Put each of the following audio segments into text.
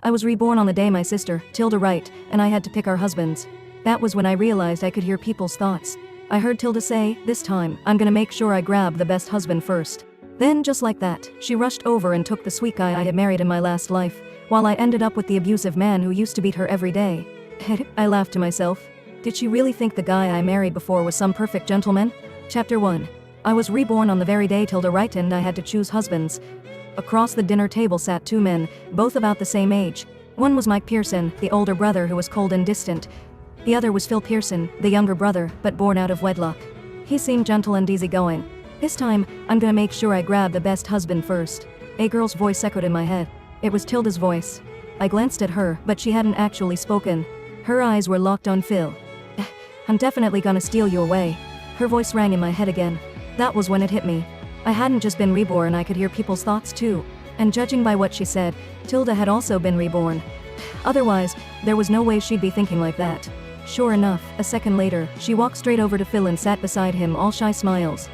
I was reborn on the day my sister, Tilda Wright, and I had to pick our husbands. That was when I realized I could hear people's thoughts. I heard Tilda say, "This time, I'm gonna make sure I grab the best husband first." Then, just like that, she rushed over and took the sweet guy I had married in my last life, while I ended up with the abusive man who used to beat her every day. I laughed to myself. Did she really think the guy I married before was some perfect gentleman? Chapter 1. I was reborn on the very day Tilda Wright and I had to choose husbands. Across the dinner table sat two men, both about the same age. One was Mike Pearson, the older brother who was cold and distant. The other was Phil Pearson, the younger brother, but born out of wedlock. He seemed gentle and easygoing. This time, I'm gonna make sure I grab the best husband first. A girl's voice echoed in my head. It was Tilda's voice. I glanced at her, but she hadn't actually spoken. Her eyes were locked on Phil. "I'm definitely gonna steal you away." Her voice rang in my head again. That was when it hit me. I hadn't just been reborn, I could hear people's thoughts too. And judging by what she said, Tilda had also been reborn. Otherwise, there was no way she'd be thinking like that. Sure enough, a second later, she walked straight over to Phil and sat beside him, all shy smiles.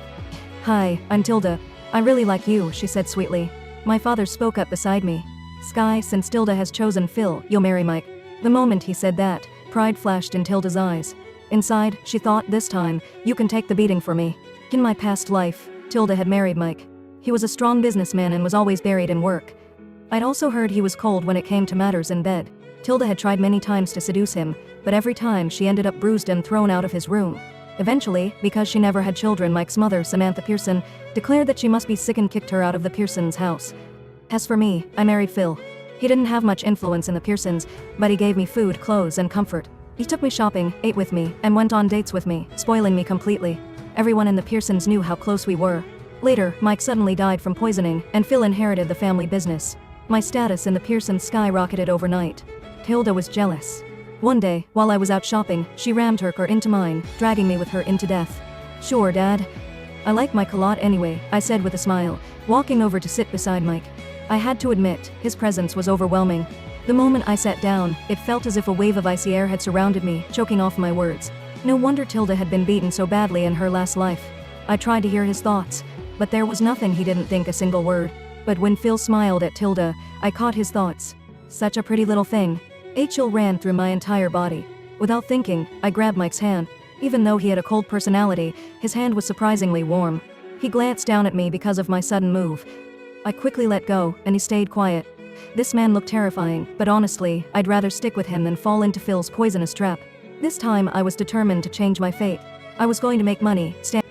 "Hi, I'm Tilda. I really like you," she said sweetly. My father spoke up beside me. "Sky, since Tilda has chosen Phil, you'll marry Mike." The moment he said that, pride flashed in Tilda's eyes. Inside, she thought, this time, you can take the beating for me. In my past life, Tilda had married Mike. He was a strong businessman and was always buried in work. I'd also heard he was cold when it came to matters in bed. Tilda had tried many times to seduce him, but every time she ended up bruised and thrown out of his room. Eventually, because she never had children, Mike's mother, Samantha Pearson, declared that she must be sick and kicked her out of the Pearsons' house. As for me, I married Phil. He didn't have much influence in the Pearsons, but he gave me food, clothes, and comfort. He took me shopping, ate with me, and went on dates with me, spoiling me completely. Everyone in the Pearsons knew how close we were. Later, Mike suddenly died from poisoning, and Phil inherited the family business. My status in the Pearsons skyrocketed overnight. Tilda was jealous. One day, while I was out shopping, she rammed her car into mine, dragging me with her into death. "Sure, Dad. I like Mike a lot anyway," I said with a smile, walking over to sit beside Mike. I had to admit, his presence was overwhelming. The moment I sat down, it felt as if a wave of icy air had surrounded me, choking off my words. No wonder Tilda had been beaten so badly in her last life. I tried to hear his thoughts, but there was nothing. He didn't think a single word. But when Phil smiled at Tilda, I caught his thoughts. "Such a pretty little thing." A chill ran through my entire body. Without thinking, I grabbed Mike's hand. Even though he had a cold personality, his hand was surprisingly warm. He glanced down at me because of my sudden move. I quickly let go, and he stayed quiet. This man looked terrifying, but honestly, I'd rather stick with him than fall into Phil's poisonous trap. This time, I was determined to change my fate. I was going to make money, stand